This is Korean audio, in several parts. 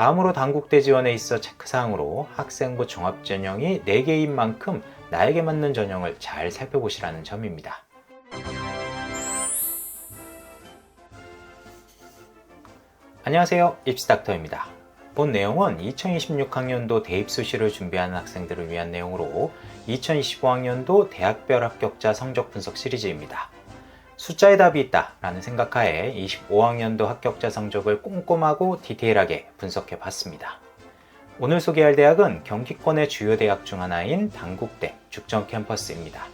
다음으로 단국대 지원에 있어 체크사항으로 학생부 종합전형이 4개인 만큼 나에게 맞는 전형을 잘 살펴보시라는 점입니다. 안녕하세요, 입시닥터입니다. 본 내용은 2026학년도 대입 수시를 준비하는 학생들을 위한 내용으로 2025학년도 대학별 합격자 성적 분석 시리즈입니다. 숫자에 답이 있다 라는 생각하에 25학년도 합격자 성적을 꼼꼼하고 디테일하게 분석해 봤습니다. 오늘 소개할 대학은 경기권의 주요 대학 중 하나인 단국대 죽전 캠퍼스입니다.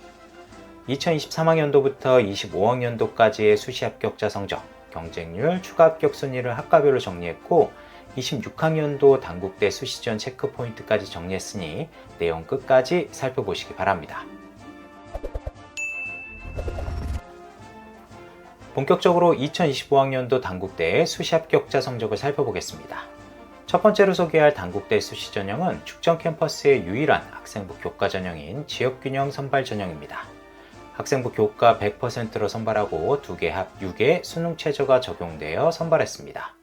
2023학년도부터 25학년도까지의 수시 합격자 성적, 경쟁률, 추가 합격 순위를 학과별로 정리했고 26학년도 단국대 수시지원 체크 포인트까지 정리했으니 내용 끝까지 살펴보시기 바랍니다. 본격적으로 2025학년도 단국대의 수시 합격자 성적을 살펴보겠습니다. 첫 번째로 소개할 단국대 수시 전형은 죽전 캠퍼스의 유일한 학생부 교과 전형인 지역균형 선발 전형입니다. 학생부 교과 100%로 선발하고 2개 합 6의 수능 최저가 적용되어 선발했습니다.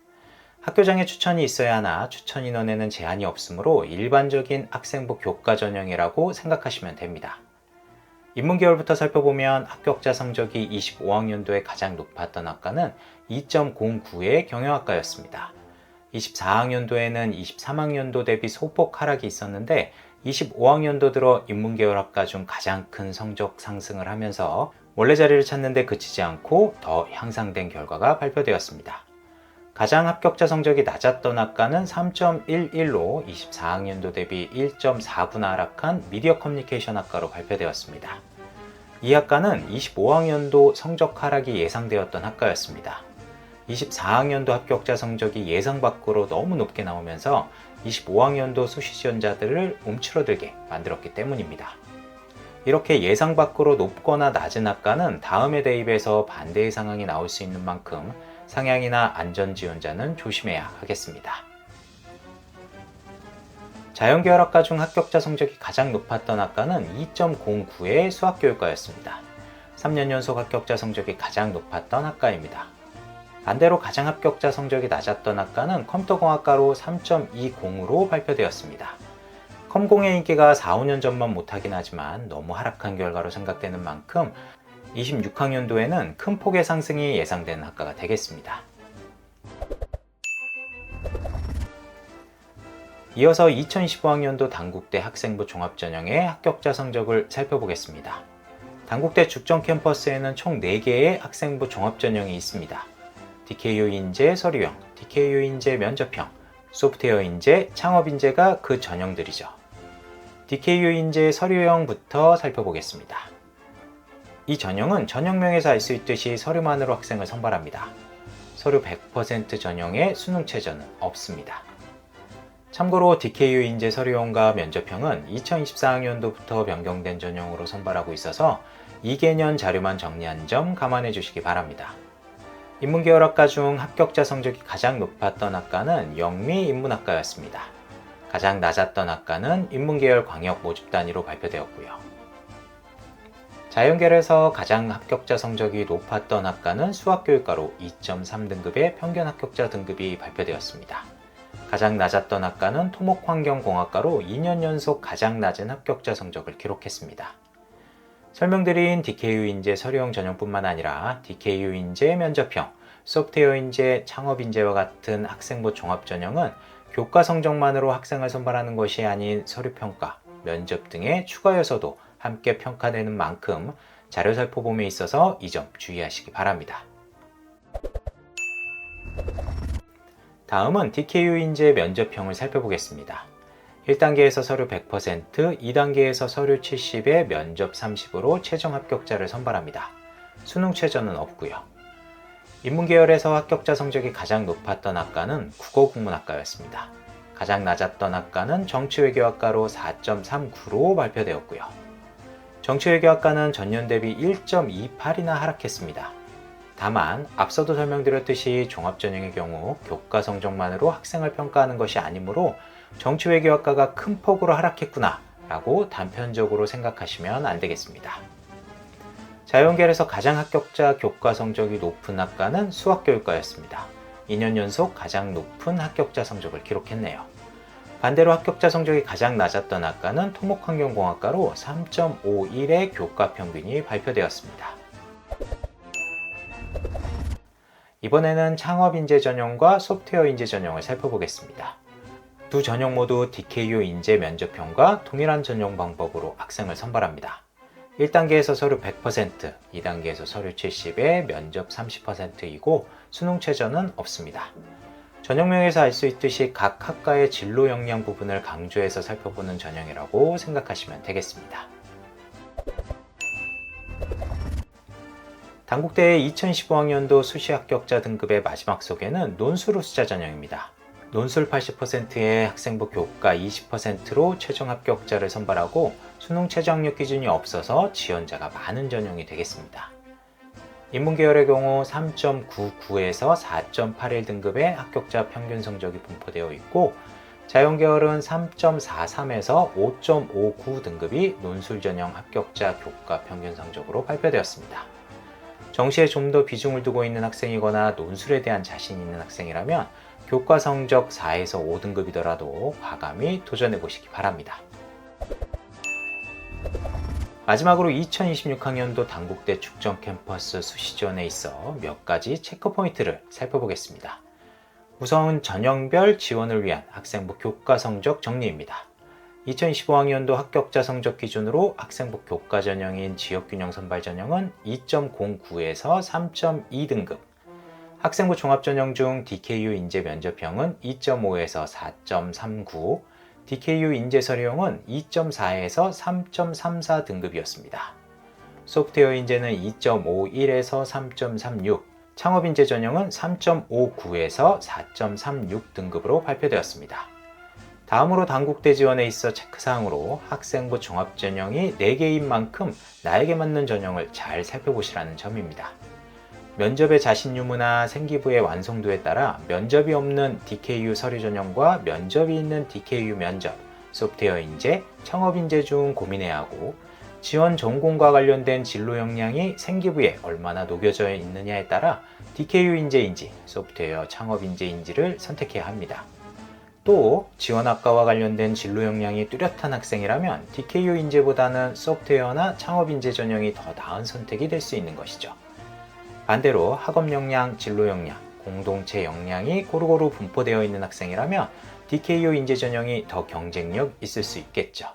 학교장에 추천이 있어야 하나 추천 인원에는 제한이 없으므로 일반적인 학생부 교과 전형이라고 생각하시면 됩니다. 인문계열부터 살펴보면 합격자 성적이 25학년도에 가장 높았던 학과는 2.09의 경영학과였습니다. 24학년도에는 23학년도 대비 소폭 하락이 있었는데 25학년도 들어 인문계열 학과 중 가장 큰 성적 상승을 하면서 원래 자리를 찾는 데 그치지 않고 더 향상된 결과가 발표되었습니다. 가장 합격자 성적이 낮았던 학과는 3.11로 24학년도 대비 1.4구나 하락한 미디어 커뮤니케이션 학과로 발표되었습니다. 이 학과는 25학년도 성적 하락이 예상되었던 학과였습니다. 24학년도 합격자 성적이 예상 밖으로 너무 높게 나오면서 25학년도 수시 지원자들을 움츠러들게 만들었기 때문입니다. 이렇게 예상 밖으로 높거나 낮은 학과는 다음에 대입에서 반대의 상황이 나올 수 있는 만큼 상향이나 안전 지원자는 조심해야 하겠습니다. 자연계열학과 중 합격자 성적이 가장 높았던 학과는 2.09의 수학교육과였습니다. 3년 연속 합격자 성적이 가장 높았던 학과입니다. 반대로 가장 합격자 성적이 낮았던 학과는 컴퓨터공학과로 3.20으로 발표되었습니다. 컴공의 인기가 4, 5년 전만 못하긴 하지만 너무 하락한 결과로 생각되는 만큼 26학년도에는 큰 폭의 상승이 예상되는 학과가 되겠습니다. 이어서 2025학년도 단국대 학생부 종합전형의 합격자 성적을 살펴보겠습니다. 단국대 죽전 캠퍼스에는 총 4개의 학생부 종합전형이 있습니다. DKU 인재 서류형, DKU 인재 면접형, 소프트웨어 인재, 창업 인재가 그 전형들이죠. DKU 인재 서류형부터 살펴보겠습니다. 이 전형은 전형명에서 알 수 있듯이 서류만으로 학생을 선발합니다. 서류 100% 전형에 수능 최저는 없습니다. 참고로 DKU 인재 서류형과 면접형은 2024학년도부터 변경된 전형으로 선발하고 있어서 2개년 자료만 정리한 점 감안해 주시기 바랍니다. 인문계열학과 중 합격자 성적이 가장 높았던 학과는 영미인문학과였습니다. 가장 낮았던 학과는 인문계열 광역 모집 단위로 발표되었고요. 자연계열에서 가장 합격자 성적이 높았던 학과는 수학교육과로 2.3등급의 평균 합격자 등급이 발표되었습니다. 가장 낮았던 학과는 토목환경공학과로 2년 연속 가장 낮은 합격자 성적을 기록했습니다. 설명드린 DKU 인재 서류형 전형뿐만 아니라 DKU 인재 면접형, 소프트웨어 인재, 창업 인재와 같은 학생부 종합 전형은 교과 성적만으로 학생을 선발하는 것이 아닌 서류평가, 면접 등의 추가 요소도 함께 평가되는 만큼 자료 살포봄에 있어서 이 점 주의하시기 바랍니다. 다음은 DKU 인재 면접형을 살펴보겠습니다. 1단계에서 서류 100%, 2단계에서 서류 70에 면접 30으로 최종 합격자를 선발합니다. 수능 최저는 없고요. 인문계열에서 합격자 성적이 가장 높았던 학과는 국어국문학과였습니다. 가장 낮았던 학과는 정치외교학과로 4.39로 발표되었고요. 정치외교학과는 전년 대비 1.28이나 하락했습니다. 다만 앞서도 설명드렸듯이 종합전형의 경우 교과 성적만으로 학생을 평가하는 것이 아니므로 정치외교학과가 큰 폭으로 하락했구나 라고 단편적으로 생각하시면 안 되겠습니다. 자연계열에서 가장 합격자 교과 성적이 높은 학과는 수학교육과였습니다. 2년 연속 가장 높은 합격자 성적을 기록했네요. 반대로 합격자 성적이 가장 낮았던 학과는 토목환경공학과로 3.51의 교과 평균이 발표되었습니다. 이번에는 창업인재 전형과 소프트웨어 인재 전형을 살펴보겠습니다. 두 전형 모두 DKU 인재 면접형과 동일한 전형 방법으로 학생을 선발합니다. 1단계에서 서류 100%, 2단계에서 서류 70에 면접 30%이고 수능 최저는 없습니다. 전형명에서 알 수 있듯이 각 학과의 진로 역량 부분을 강조해서 살펴보는 전형이라고 생각하시면 되겠습니다. 단국대의 2015학년도 수시 합격자 등급의 마지막 소개는 논술 우수자 전형입니다. 논술 80%의 학생부 교과 20%로 최종 합격자를 선발하고 수능 최저 학력 기준이 없어서 지원자가 많은 전형이 되겠습니다. 인문계열의 경우 3.99에서 4.81 등급의 합격자 평균 성적이 분포되어 있고 자연계열은 3.43에서 5.59 등급이 논술 전형 합격자 교과 평균 성적으로 발표되었습니다. 정시에 좀 더 비중을 두고 있는 학생이거나 논술에 대한 자신 있는 학생이라면 교과 성적 4에서 5등급이더라도 과감히 도전해 보시기 바랍니다. 마지막으로 2026학년도 단국대 축전 캠퍼스 수시 지원에 있어 몇 가지 체크 포인트를 살펴보겠습니다. 우선 전형별 지원을 위한 학생부 교과 성적 정리입니다. 2025학년도 합격자 성적 기준으로 학생부 교과 전형인 지역균형 선발 전형은 2.09에서 3.2등급, 학생부 종합전형 중 DKU 인재 면접형은 2.5에서 4.39, DKU 인재 서류형은 2.4에서 3.34 등급이었습니다. 소프트웨어 인재는 2.51에서 3.36, 창업인재 전형은 3.59에서 4.36 등급으로 발표되었습니다. 다음으로 단국대 지원에 있어 체크사항으로 학생부 종합전형이 4개인 만큼 나에게 맞는 전형을 잘 살펴보시라는 점입니다. 면접의 자신 유무나 생기부의 완성도에 따라 면접이 없는 DKU 서류 전형과 면접이 있는 DKU 면접, 소프트웨어 인재, 창업 인재 중 고민해야 하고 지원 전공과 관련된 진로 역량이 생기부에 얼마나 녹여져 있느냐에 따라 DKU 인재인지 소프트웨어 창업 인재인지를 선택해야 합니다. 또 지원학과와 관련된 진로 역량이 뚜렷한 학생이라면 DKU 인재보다는 소프트웨어나 창업 인재 전형이 더 나은 선택이 될 수 있는 것이죠. 반대로 학업 역량, 진로 역량, 공동체 역량이 고루고루 분포되어 있는 학생이라면 DKU 인재 전형이 더 경쟁력 있을 수 있겠죠.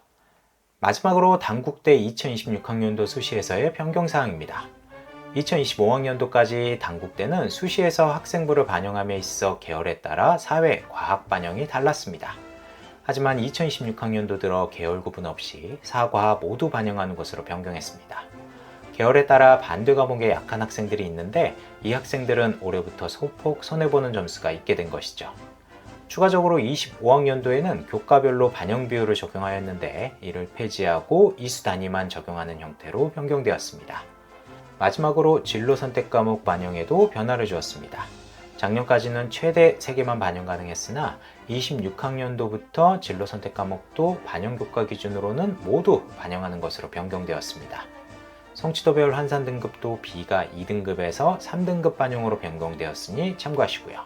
마지막으로 단국대 2026학년도 수시에서의 변경사항입니다. 2025학년도까지 단국대는 수시에서 학생부를 반영함에 있어 계열에 따라 사회, 과학 반영이 달랐습니다. 하지만 2026학년도 들어 계열 구분 없이 사과 모두 반영하는 것으로 변경했습니다. 계열에 따라 반대 과목에 약한 학생들이 있는데 이 학생들은 올해부터 소폭 손해보는 점수가 있게 된 것이죠. 추가적으로 25학년도에는 교과별로 반영 비율을 적용하였는데 이를 폐지하고 이수 단위만 적용하는 형태로 변경되었습니다. 마지막으로 진로 선택 과목 반영에도 변화를 주었습니다. 작년까지는 최대 3개만 반영 가능했으나 26학년도부터 진로 선택 과목도 반영 교과 기준으로는 모두 반영하는 것으로 변경되었습니다. 성취도별 환산 등급도 B가 2등급에서 3등급 반영으로 변경되었으니 참고하시고요.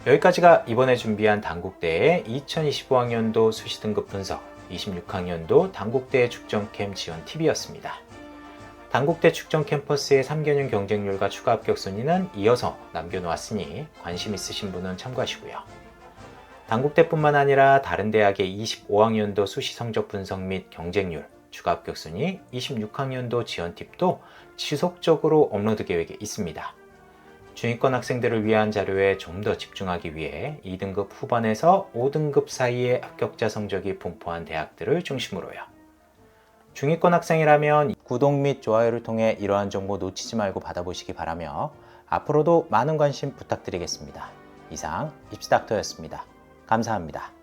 여기까지가 이번에 준비한 단국대의 2025학년도 수시 등급 분석, 26학년도 단국대 축전캠 지원 팁이었습니다. 단국대 축전 캠퍼스의 3개년 경쟁률과 추가 합격 순위는 이어서 남겨놓았으니 관심 있으신 분은 참고하시고요. 단국대뿐만 아니라 다른 대학의 25학년도 수시 성적 분석 및 경쟁률, 추가 합격 순위, 26학년도 지원 팁도 지속적으로 업로드 계획에 있습니다. 중위권 학생들을 위한 자료에 좀 더 집중하기 위해 2등급 후반에서 5등급 사이의 합격자 성적이 분포한 대학들을 중심으로요. 중위권 학생이라면 구독 및 좋아요를 통해 이러한 정보 놓치지 말고 받아보시기 바라며 앞으로도 많은 관심 부탁드리겠습니다. 이상 입시닥터였습니다. 감사합니다.